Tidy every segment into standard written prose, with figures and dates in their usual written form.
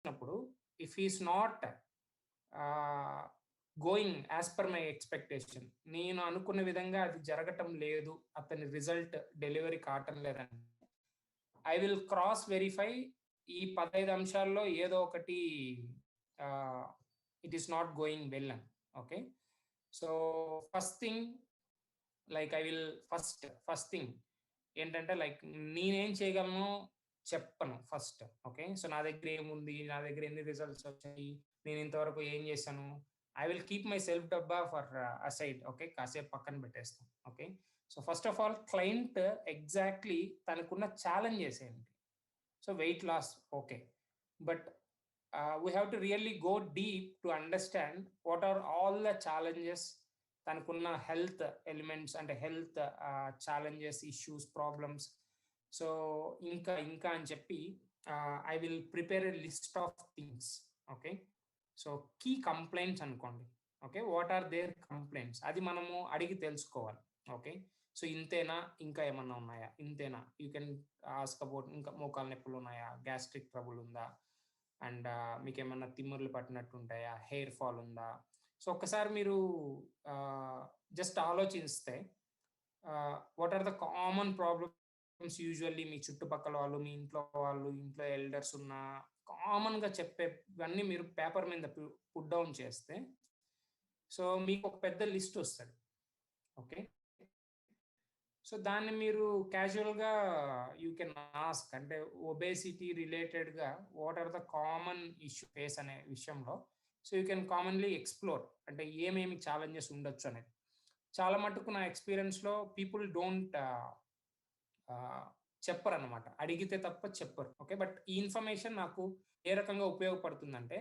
చేసినప్పుడు if he's not going as per my expectation, నేను అనుకున్న విధంగా అది జరగటం లేదు, అతని రిజల్ట్ డెలివరీ కావటం లేదని, ఐ విల్ క్రాస్ వెరిఫై. ఈ 15 అంశాల్లో ఏదో ఒకటి it is not going well అని. Okay, so first thing, like I will first thing ఏంటంటే, లైక్ నేనేం చేయగలను చెప్పను ఫస్ట్. ఓకే, సో నా దగ్గర ఏముంది, నా దగ్గర ఎన్ని రిజల్ట్స్ వచ్చాయి, నేను ఇంతవరకు ఏం చేశాను, I will keep myself డబ్బా ఫర్ అసైడ్. ఓకే, కాసేపు పక్కన పెట్టేస్తాను. Okay, so first of all client exactly తనకున్న ఛాలెంజెస్ ఏంటి. So weight loss, okay, but we have to really go deep to understand what are all the challenges, తనకున్న health elements అంటే health challenges, issues, problems. So ఇంకా ఇంకా అని చెప్పి I will prepare a list of things. Okay, so key complaints అనుకోండి. Okay, what are their complaints, అది మనము అడిగి తెలుసుకోవాలి. ఓకే, సో ఇంతేనా, ఇంకా ఏమన్నా ఉన్నాయా, ఇంతేనా, యూ కెన్ ఆస్క్ అబౌట్ ఇంకా మోకాలు నొప్పులు ఉన్నాయా, గ్యాస్ట్రిక్ ట్రబుల్ ఉందా, అండ్ మీకు ఏమన్నా తిమ్ముర్లు పట్టినట్టు ఉంటాయా, హెయిర్ ఫాల్ ఉందా. సో ఒక్కసారి మీరు జస్ట్ ఆలోచిస్తే what are the common problems usually మీ చుట్టుపక్కల వాళ్ళు, మీ ఇంట్లో వాళ్ళు, ఇంట్లో ఎల్డర్స్ ఉన్న కామన్గా చెప్పేవన్నీ మీరు పేపర్ మీద పుట్ డౌన్ చేస్తే, సో మీకు ఒక పెద్ద లిస్ట్ వస్తుంది. ఓకే, సో దాన్ని మీరు క్యాజువల్గా యూ కెన్ ఆస్క్, అంటే ఒబేసిటీ రిలేటెడ్గా what are the common issue face అనే విషయంలో, so you can commonly explore అంటే ఏమేమి ఛాలెంజెస్ ఉండొచ్చు అనేది. చాలా మటుకు నా ఎక్స్పీరియన్స్లో పీపుల్ డోంట్ చెప్పరు అనమాట, అడిగితే తప్ప చెప్పరు. ఓకే, బట్ ఈ ఇన్ఫర్మేషన్ నాకు ఏ రకంగా ఉపయోగపడుతుందంటే,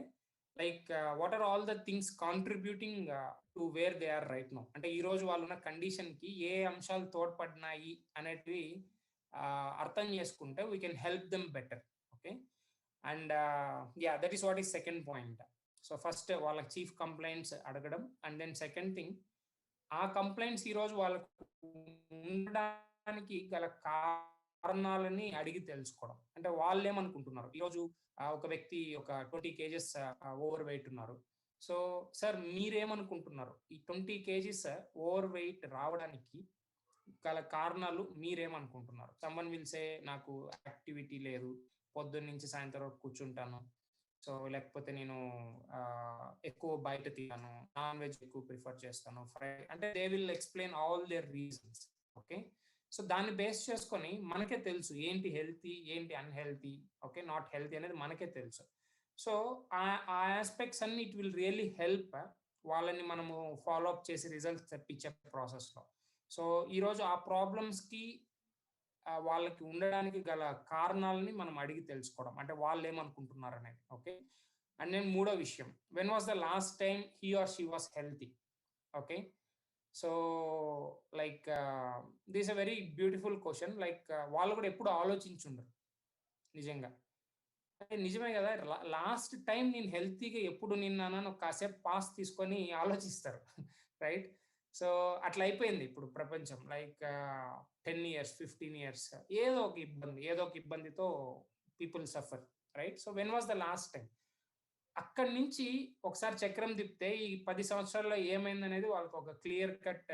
like what are all the things contributing to where they are right now, అంటే ఈ రోజు వాళ్ళు ఉన్న కండిషన్కి ఏ అంశాలు తోడ్పడినాయి అనేటివి అర్థం చేసుకుంటే we can help them better. Okay, and yeah, that is what is second point. So first వాళ్ళకి చీఫ్ కంప్లైంట్స్ అడగడం, అండ్ దెన్ సెకండ్ థింగ్, ఆ కంప్లైంట్స్ ఈరోజు వాళ్ళకు ఉండడానికి గల కారణాలని అడిగి తెలుసుకోవడం. అంటే వాళ్ళు ఏమనుకుంటున్నారు, ఈరోజు ఒక వ్యక్తి ఒక 20 kgs ఓవర్ వెయిట్ ఉన్నారు. సో సార్ మీరేమనుకుంటున్నారు, ఈ 20 kgs ఓవర్ వెయిట్ రావడానికి గల కారణాలు మీరేమనుకుంటున్నారు. సమ్వన్ విల్ సే, నాకు యాక్టివిటీ లేదు, పొద్దున్న నుంచి సాయంత్రం వరకు కూర్చుంటాను, సో లేకపోతే నేను ఎక్కువ బయట తిన్నాను, నాన్ వెజ్ ఎక్కువ ప్రిఫర్ చేస్తాను, ఫ్రై, అంటే they will explain all their reasons. Okay, so దాన్ని బేస్ చేసుకొని మనకే తెలుసు ఏంటి హెల్తీ, ఏంటి అన్హెల్తీ, ఓకే, నాట్ హెల్తీ అనేది మనకే తెలుసు. సో ఆ ఆస్పెక్ట్స్ అన్ని ఇట్ విల్ రియల్లీ హెల్ప్ వాళ్ళని మనము ఫాలో అప్ చేసి రిజల్ట్స్ తెప్పించే ప్రాసెస్లో. సో ఈరోజు ఆ ప్రాబ్లమ్స్కి వాళ్ళకి ఉండడానికి గల కారణాలని మనం అడిగి తెలుసుకోవడం, అంటే వాళ్ళు ఏమనుకుంటున్నారు అనేది. ఓకే, అండ్ నేను మూడో విషయం, when was the last time he or she was healthy. Okay, so like this a very beautiful question. Like వాళ్ళు కూడా ఎప్పుడు ఆలోచించుండరు నిజంగా, అంటే నిజమే కదా, లాస్ట్ టైం నేను హెల్తీగా ఎప్పుడు నిన్నానని కాసేపు పాస్ తీసుకొని ఆలోచిస్తారు. రైట్, సో అట్లా అయిపోయింది ఇప్పుడు ప్రపంచం. లైక్ 10 years 15 years ఏదో ఒక ఇబ్బందితో people suffer. Right, so when was the last time, అక్కడి నుంచి ఒకసారి చక్రం తిప్పితే ఈ 10 సంవత్సరాల్లో ఏమైందనేది వాళ్ళకి ఒక క్లియర్ కట్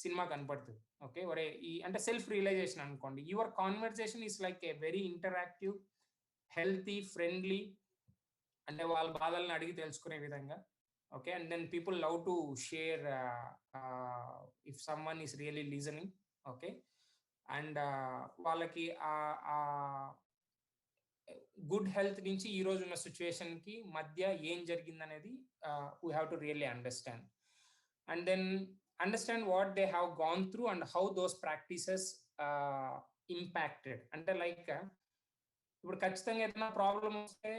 సినిమా కనపడుతుంది. ఓకే, ఒరే ఈ అంటే సెల్ఫ్ రియలైజేషన్ అనుకోండి. Your conversation is like a very interactive, healthy, friendly, అంటే వాళ్ళ బాధలను అడిగి తెలుసుకునే విధంగా. Okay, and then people love to share if someone is really listening. Okay, and వాళ్ళకి గుడ్ హెల్త్ నుంచి ఈ రోజు ఉన్న సిచ్యువేషన్కి మధ్య ఏం జరిగిందనేది we have to really understand, and then understand what they have gone through and how those practices impacted. అంటే లైక్ ఇప్పుడు ఖచ్చితంగా ఏదైనా ప్రాబ్లం వస్తే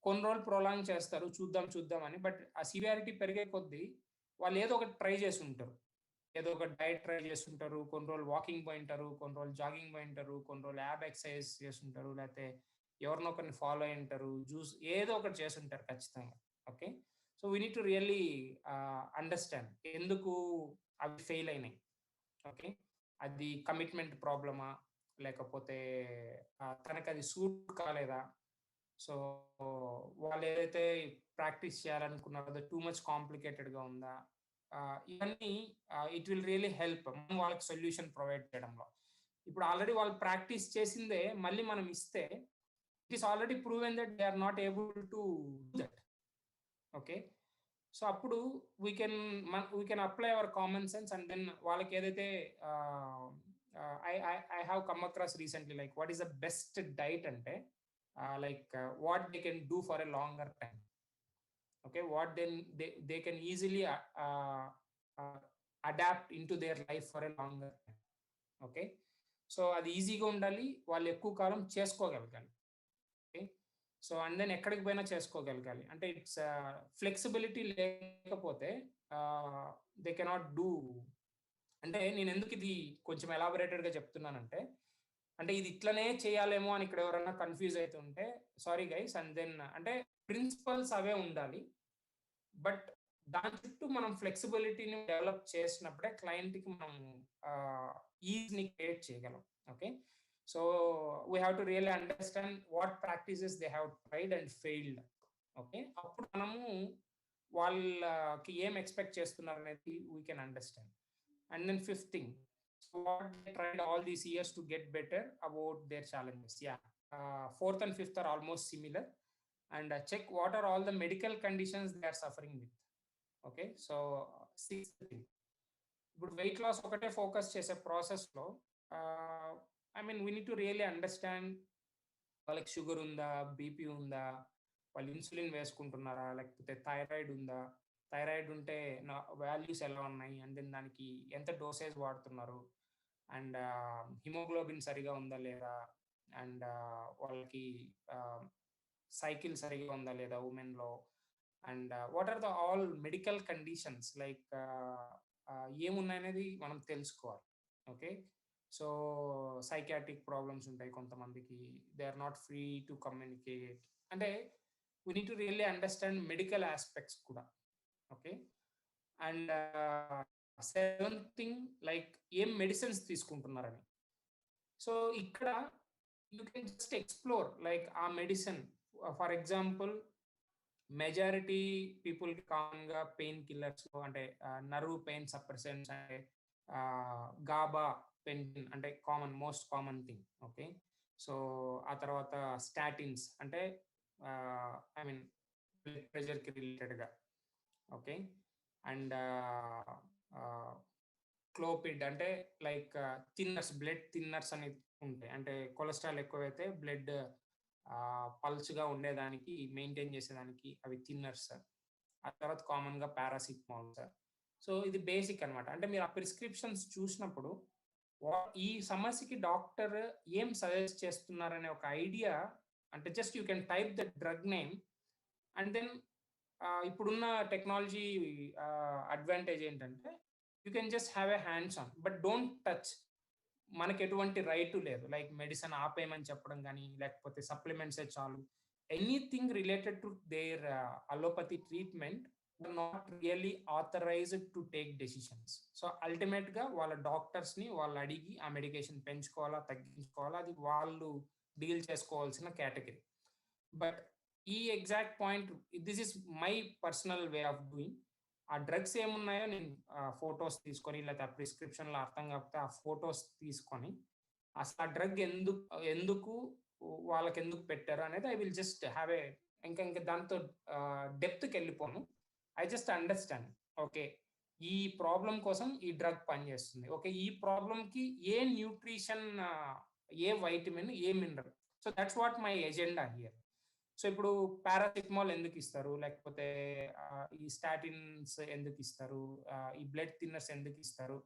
కొన్ని రోజులు ప్రొలాంగ్ చేస్తారు, చూద్దాం అని. బట్ ఆ సివియారిటీ పెరిగే కొద్దీ వాళ్ళు ఏదో ఒకటి ట్రై చేసి ఉంటారు, ఏదో ఒక డైట్ ట్రై చేస్తుంటారు, కొన్ని రోజులు వాకింగ్ పోయింటారు, కొన్ని రోజులు జాగింగ్ పోయింటారు, కొన్ని రోజులు యాబ్ ఎక్సర్సైజ్ చేస్తుంటారు, లేకపోతే ఎవరినో ఒకరిని ఫాలో అయి ఉంటారు, జ్యూస్ ఏదో ఒకటి చేస్తుంటారు ఖచ్చితంగా. Okay, so we need to really understand ఎందుకు అవి ఫెయిల్ అయినాయి. ఓకే, అది కమిట్మెంట్ ప్రాబ్లమా, లేకపోతే తనకు అది సూట్ కాలేదా, సో వాళ్ళు ఏదైతే ప్రాక్టీస్ చేయాలనుకున్నారో అది టూ మచ్ కాంప్లికేటెడ్‌గా ఉందా? ఇవన్నీ ఇట్ విల్ రియల్లీ హెల్ప్ మనం వాళ్ళకి సొల్యూషన్ ప్రొవైడ్ చేయడంలో. ఇప్పుడు ఆల్రెడీ వాళ్ళు ప్రాక్టీస్ చేసిందే మళ్ళీ మనం ఇస్తే it is already proven that they are not able to do that. Okay. So, అప్పుడు we can apply our common sense and then వాళ్ళకి ఏదైతే ah, ah, I have come across recently like what is the best diet అంటే what they can do for a longer time. Okay. What then they can easily ah, adapt into their life for a longer time. Okay. So, అది ఈజీగా ఉండాలి. వాళ్ళు ఎక్కువ కాలం చేసుకోగలగాలి. Okay. So, and then ఎక్కడికి పోయినా చేసుకోగలగాలి. అంటే it's flexibility లేకపోతే ఆహ్, దే కెనాట్ డూ. అంటే నేనెందుకు ఇది కొంచెం ఎలాబొరేటెడ్‌గా చెప్తున్నానంటే, అంటే ఇది ఇట్లనే చేయాలేమో అని ఇక్కడ ఎవరైనా కన్‌ఫ్యూజ్ అయితుంటే సారీ గైస్ అండ్ దెన్ అంటే ప్రిన్సిపల్స్ అవే ఉండాలి. బట్ దాని చుట్టూ మనం ఫ్లెక్సిబిలిటీని డెవలప్ చేసినప్పుడే క్లయింట్‌కి మనం ఈజ్‌ని క్రియేట్ చేయగలం. Okay. So, we have to really understand what practices they have tried and failed. Okay. అప్పుడు మనము వాళ్ళకి ఏం ఎక్స్‌పెక్ట్ చేస్తున్నారనేది we can understand. And then fifth thing, so what they tried all these years to get better about their challenges. Yeah! Fourth and fifth are almost similar. And check what are all the medical conditions they are suffering with. Okay. So, sixth thing, ఇప్పుడు weight loss ఒకటే focus చేసే ప్రాసెస్‌లో I mean we need to really understand వాళ్ళకి sugar ఉందా? BP ఉందా? వాళ్ళు insulin వేసుకుంటున్నారా? లేకపోతే thyroid ఉందా? థైరాయిడ్ ఉంటే వాల్యూస్ ఎలా ఉన్నాయి? అండ్ దెన్ దానికి ఎంత డోసేజ్ వాడుతున్నారు? అండ్ హిమోగ్లోబిన్ సరిగ్గా ఉందా లేదా? అండ్ వాళ్ళకి ఆహ్, సైకిల్ సరిగ్గా ఉందా లేదా వుమెన్‌లో? And what are the all medical conditions like ఏమున్నాయనేది మనం తెలుసుకోవాలి. ఓకే. సో, సైకియాట్రిక్ ప్రాబ్లమ్స్ ఉంటాయి కొంతమందికి. They are not free to communicate. అంటే we need to really understand medical aspects కూడా. Okay. And seventh thing like ఏం మెడిసిన్స్ తీసుకుంటున్నారని. So, ఇక్కడ you can just explore like ఆ మెడిసిన్ ఫర్ ఎగ్జాంపుల్ మెజారిటీ పీపుల్‌కి కామన్‌గా పెయిన్ కిల్లర్స్ అంటే nerve pain suppressants అంటే గాబా, పెంటిన్ అంటే most common thing. Okay. So, ఆ తర్వాత స్టాటిన్స్ అంటే ఐ మీన్ బ్లడ్ ప్రెషర్‌కి రిలేటెడ్‌గా. ఓకే. అండ్ ఆహ్, క్లోపిడ్ అంటే లైక్ బ్లడ్ థిన్నర్స్ అని ఉంటాయి. అంటే కొలెస్ట్రాల్ ఎక్కువైతే బ్లడ్ పల్స్‌గా ఉండేదానికి, మెయింటైన్ చేసేదానికి అవి థిన్నర్స్. ఆ తర్వాత కామన్‌గా పారాసిటమాల్ సార్. సో, ఇది బేసిక్ అనమాట. అంటే మీరు ఆ ప్రిస్క్రిప్షన్స్ చూసినప్పుడు ఈ సమస్యకి డాక్టర్ ఏం సజెస్ట్ చేస్తున్నారనే ఒక ఐడియా అంటే just you can type the drug name and then ఇప్పుడున్న టెక్నాలజీ అడ్వాంటేజ్ ఏంటంటే you can just have a hands on but don't touch. మనకి ఎటువంటి రైట్ లేదు. లైక్ మెడిసిన్ ఆపేయమని చెప్పడం గాని, లేకపోతే సప్లిమెంట్సే చాలు. Anything related to their allopathy treatment are not really authorized to take decisions. So, అల్టిమేట్‌గా వాళ్ళ డాక్టర్స్‌ని వాళ్ళు అడిగి ఆ మెడికేషన్ పెంచుకోవాలా? తగ్గించుకోవాలా? అది వాళ్ళు డీల్ చేసుకోవాల్సిన కేటగరీ. బట్ ఈ exact point this is my personal way of doing. ఆ డ్రగ్స్ ఏమున్నాయో నేను ఫోటోస్ తీసుకొని లేకపోతే ఆ ప్రిస్క్రిప్షన్‌లో అర్థం కాకపోతే ఆ ఫోటోస్ తీసుకొని అసలు ఆ డ్రగ్ ఎందుకు వాళ్ళకెందుకు పెట్టారు అనేది I will just have a ఇంకా దాంతో డెప్త్‌కెళ్ళిపోను. I just understand. ఓకే. ఈ ప్రాబ్లమ్ కోసం ఈ డ్రగ్ పనిచేస్తుంది. ఓకే. ఈ ప్రాబ్లమ్‌కి ఏ న్యూట్రిషన్ ఏ వైటమిన్, ఏ mineral. So, that's what my agenda here. So, ఇప్పుడు పారాసిటమాల్ ఎందుకిస్తారు? లేకపోతే ఈ స్టాటిన్స్ ఎందుకిస్తారు? ఈ బ్లడ్ థిన్నర్స్ ఎందుకిస్తారు?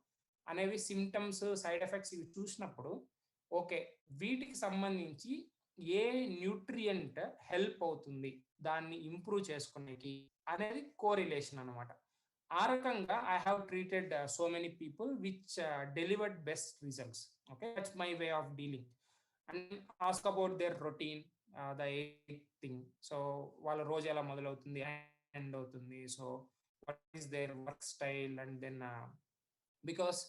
అనేవి సింప్టమ్స్, సైడ్ ఎఫెక్ట్స్ ఇవి చూసినప్పుడు ఓకే. వీటికి సంబంధించి ఏ న్యూట్రియంట్ హెల్ప్ అవుతుంది దాన్ని ఇంప్రూవ్ చేసుకునేకి అనేది కోరిలేషన్ అనమాట. ఆ రకంగా I have treated so many people which delivered best results. Okay. That's my way of dealing. And ask about their routine, the eighth thing. So, వాళ్ళ రోజు ఎలా మొదలవుతుంది? ఎండ్ అవుతుంది. So, what is their work style and then because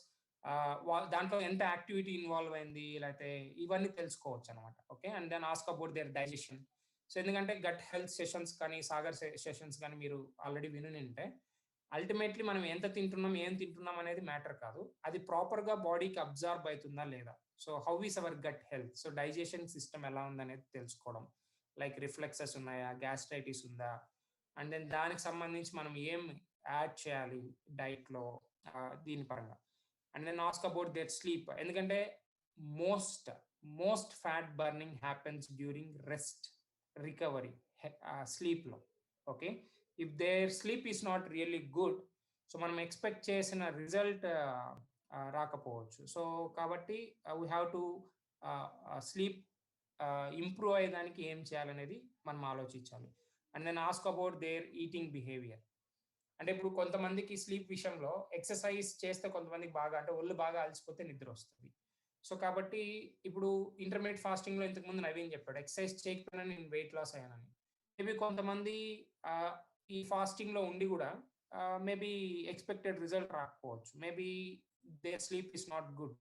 దాంట్లో ఎంత activity involve అయింది లేకపోతే ఇవన్నీ తెలుసుకోవచ్చు అనమాట. Okay. And then ask about their digestion. So ఎందుకంటే గట్ హెల్త్ సెషన్స్ కానీ సాగర్ సెషన్స్ కానీ మీరు ఆల్రెడీ వినుంటే అల్టిమేట్లీ మనం ఎంత తింటున్నాం ఏం తింటున్నాం అనేది మ్యాటర్ కాదు, అది ప్రాపర్గా బాడీకి అబ్జార్బ్ అవుతుందా లేదా. So how is our gut health, so digestion system ఎలా ఉందనేది తెలుసుకోవడం, లైక్ రిఫ్లెక్సెస్ ఉన్నాయా, గ్యాస్ట్రైటిస్ ఉందా, అండ్ దెన్ దానికి సంబంధించి మనం ఏం యాడ్ చేయాలి డైట్లో దీని పరంగా. And then ask about that sleep, ఎందుకంటే most fat burning happens during rest, recovery, స్లీప్లో. Okay, if their sleep is not really good, so మనం ఎక్స్పెక్ట్ చేసిన రిజల్ట్ రాకపోవచ్చు. సో కాబట్టి we have to sleep improve అయ్యేదానికి ఏం చేయాలనేది మనం ఆలోచించాలి. And then ask about their eating behaviour, అంటే ఇప్పుడు కొంతమందికి స్లీప్ విషయంలో ఎక్సర్సైజ్ చేస్తే కొంతమందికి బాగా, అంటే ఒళ్ళు బాగా అలసిపోతే నిద్ర వస్తుంది. సో కాబట్టి ఇప్పుడు ఇంటర్మీడియట్ ఫాస్టింగ్లో ఇంతకుముందు నవీన్ చెప్పాడు ఎక్సర్సైజ్ చేయకపోయినా నేను వెయిట్ లాస్ అయ్యానని. మేబీ కొంతమంది ఈ ఫాస్టింగ్లో ఉండి కూడా మేబీ ఎక్స్పెక్టెడ్ రిజల్ట్ రాకపోవచ్చు, maybe their sleep is not good.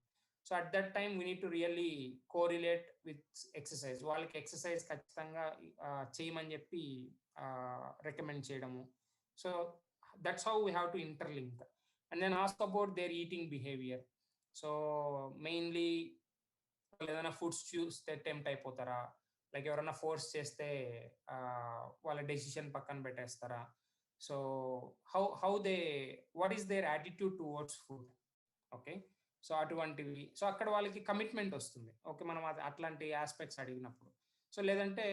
So at that time we need to really correlate with exercise, వాళ్ళకి ఎక్సర్సైజ్ ఖచ్చితంగా చేయమని చెప్పి రికమెండ్ చేయడము. So that's how we have to interlink, and then ask about their eating behavior. So mainly ఏదైనా foods చూస్తే tempt అయిపోతారా, like ఎవరైనా force చేస్తే వాళ్ళ డెసిషన్ పక్కన పెట్టేస్తారా. So how they, what is their attitude towards food. Okay, so అటువంటివి, so అక్కడ వాళ్ళకి కమిట్మెంట్ వస్తుంది. ఓకే, మనం అట్లాంటి ఆస్పెక్ట్స్ అడిగినప్పుడు. సో లేదంటే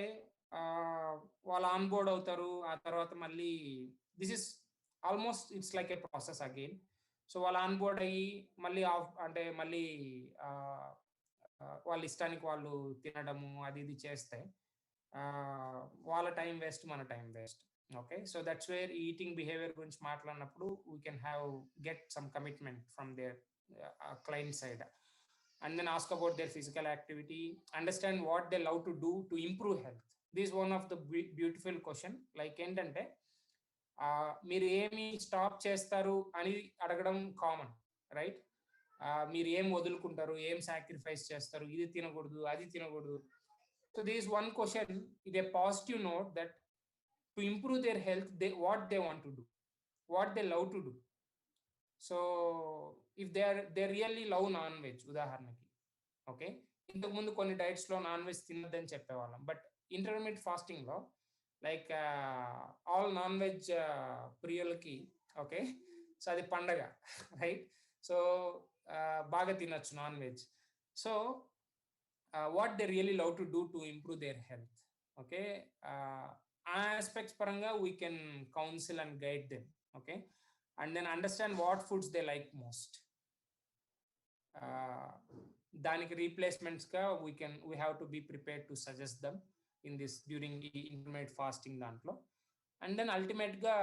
వాళ్ళు ఆన్ బోర్డ్ అవుతారు, ఆ తర్వాత మళ్ళీ this is almost it's like A process again. So వాళ్ళు ఆన్ బోర్డ్ అయ్యి మళ్ళీ అంటే మళ్ళీ వాళ్ళ ఇష్టానికి వాళ్ళు తినడము అది ఇది చేస్తే వాళ్ళ టైం వేస్ట్, మన time waste. Okay, so that's where eating behaviour గురించి మాట్లాడినప్పుడు we can have get some commitment from their client side. And then ask about their physical activity, understand what they love to do to improve health. This one of the beautiful question. Like ఏంటంటే మీరు ఏమి stop చేస్తారు అని అడగడం common, right? మీరు ఏం వదులుకుంటారు, ఏం sacrifice చేస్తారు, ఇది తినకూడదు అది తినకూడదు. సో దిస్ వన్ క్వశ్చన్ ఇది a positive note that to improve their health what they want to do, what they love to do. So if they really love non veg ఉదాహరణకి, ఓకే, ఇంతకుముందు కొన్ని డైట్స్లో నాన్ వెజ్ తినద్దని చెప్పేవాళ్ళం, but intermediate ఫాస్టింగ్లో like all non veg ప్రియులకి, okay, so అది పండగ, రైట్? సో బాగా తినచ్చు non veg. So what they really love to do to improve their health. Okay, ఆ ఆస్పెక్ట్స్ పరంగా we can counsel and guide them. Okay, and then understand what foods they like most. దానికి రీప్లేస్మెంట్స్గా we have to be prepared to suggest them in this during ఈ intermediate fasting దాంట్లో. And then అల్టిమేట్గా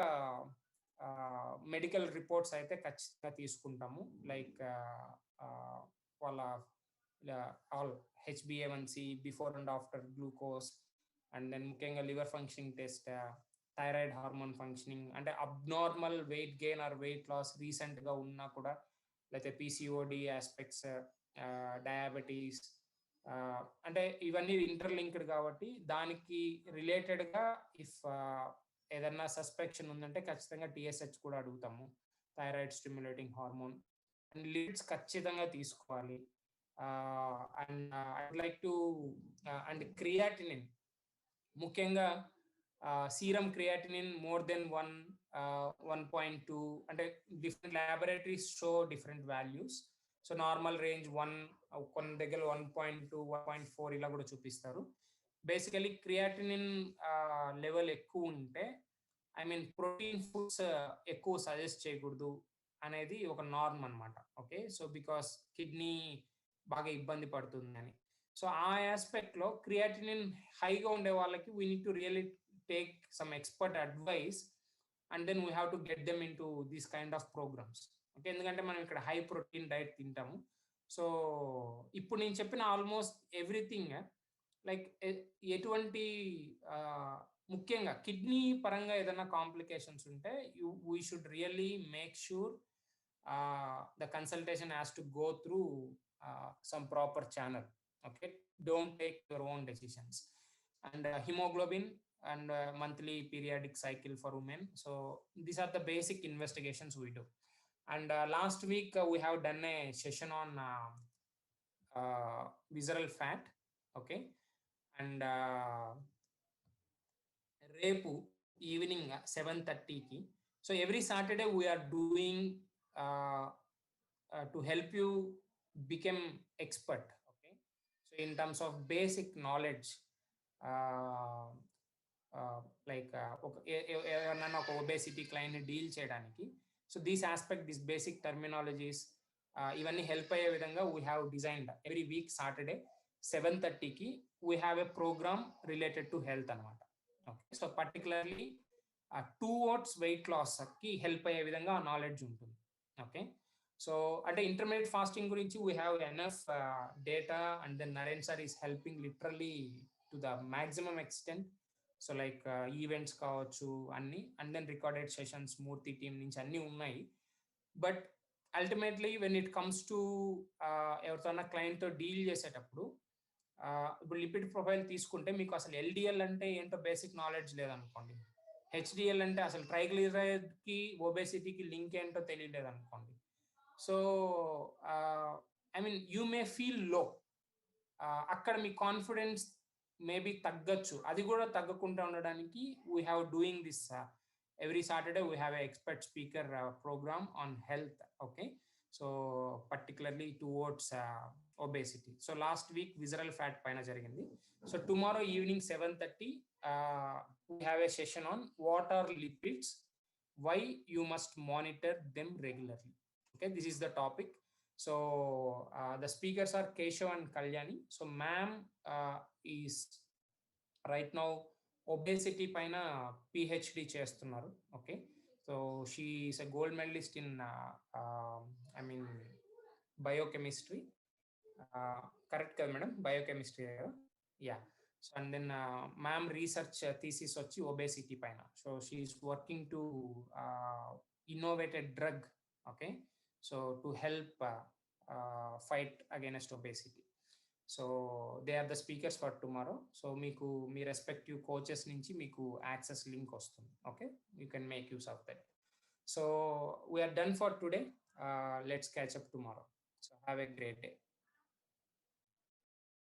medical reports అయితే ఖచ్చితంగా తీసుకుంటాము, like వాళ్ళ all HbA1c, before and after glucose, and then ముఖ్యంగా liver functioning test, thyroid hormone functioning, అంటే abnormal weight gain or weight loss రీసెంట్గా ఉన్నా కూడా, లేకపోతే PCOD ఆస్పెక్ట్స్, డయాబెటీస్, అంటే ఇవన్నీ ఇంటర్లింక్డ్ కాబట్టి దానికి రిలేటెడ్గా ఇఫ్ ఏదన్నా సస్పెక్షన్ ఉందంటే ఖచ్చితంగా TSH కూడా అడుగుతాము, thyroid stimulating hormone. And lipids ఖచ్చితంగా తీసుకోవాలి. And I would like to and creatinine, ముఖ్యంగా సీరం క్రియాటినిన్ మోర్ దెన్ 1.2, అంటే different laboratories show different values. So normal range 1, కొన్ని దగ్గర 1.2, 1.4 ఇలా కూడా చూపిస్తారు. బేసికలీ క్రియాటినిన్ లెవెల్ ఎక్కువ ఉంటే, ఐ మీన్ ప్రోటీన్ ఫుడ్స్ ఎక్కువ సజెస్ట్ చేయకూడదు అనేది ఒక నార్మ్ అనమాట. ఓకే, సో బికాస్ కిడ్నీ బాగా ఇబ్బంది పడుతుంది అని. సో ఆ ఆస్పెక్ట్లో క్రియాటినిన్ హైగా ఉండే వాళ్ళకి we need to really take some expert advice, and then we have to get them into these kind of programmes. Okay, ఎందుకంటే మనం ఇక్కడ హై ప్రోటీన్ డైట్ తింటాము. సో ఇప్పుడు నేను చెప్పిన ఆల్మోస్ట్ ఎవ్రీథింగ్, లైక్ ఎటువంటి ముఖ్యంగా కిడ్నీ పరంగా ఏదైనా కాంప్లికేషన్స్ ఉంటే we should really make sure the consultation has to go through some proper channel. Okay, don't take your own decisions. and hemoglobin and monthly periodic cycle for women. So these are the basic investigations we do. And last week we have done a session on visceral fat. Okay. And రేపు evening 7:30కి. So every Saturday we are doing to help you become expert. Okay, so in terms of basic knowledge, uh, like ఎవరన్నా ఒక obesity client deal చేయడానికి, so these aspect this basic terminologies ఇవన్నీ help అయ్యే విధంగా we have designed every week Saturday 7:30కి we have a program related to health అనమాట. Okay, so particularly 2 what's weight లాస్కి help అయ్యే విధంగా ఆ నాలెడ్జ్ ఉంటుంది. ఓకే, సో అంటే ఇంటర్మీడియట్ ఫాస్టింగ్ గురించి we have enough data, and then Naren sir is helping literally to the maximum extent. So like events కావచ్చు అన్ని, and then recorded sessions Murthy team నుంచి అన్నీ ఉన్నాయి. But ultimately when it comes to ఎవరితోన్నా క్లయింట్తో deal చేసేటప్పుడు, ఇప్పుడు లిపిడ్ ప్రొఫైల్ తీసుకుంటే మీకు అసలు ఎల్డిఎల్ అంటే ఏంటో బేసిక్ నాలెడ్జ్ లేదనుకోండి, హెచ్డిఎల్ అంటే అసలు ట్రైగ్లిజరైడ్కి ఒబేసిటీకి లింక్ ఏంటో తెలియలేదు అనుకోండి. So I mean you may feel లో, అక్కడ మీ కాన్ఫిడెన్స్ మేబీ తగ్గచ్చు. అది కూడా తగ్గకుండా ఉండడానికి we have doing this every Saturday we have an expert speaker program on health. Okay, so particularly towards obesity. So last week visceral fat paina jarigindi. So tomorrow evening 7:30 we have a session on what are lipids, why you must monitor them regularly. Okay, this is the topic. So the speakers are Keshav and Kalyani. So ma'am is right now obesity పైన PhD చేస్తున్నారు. Okay, so she is a gold medallist in I mean biochemistry. Correct కదా madam, biochemistry కదా? Yeah. So and then ma'am research thesis వచ్చి obesity పైన. So she is working to innovated drug. Okay, so to help fight against obesity. So they are the speakers for tomorrow. So మీకు మీ respective coaches నుంచి మీకు access link వస్తుంది. Okay, you can make use of that. So we are done for today. Let's catch up tomorrow. So have a great day.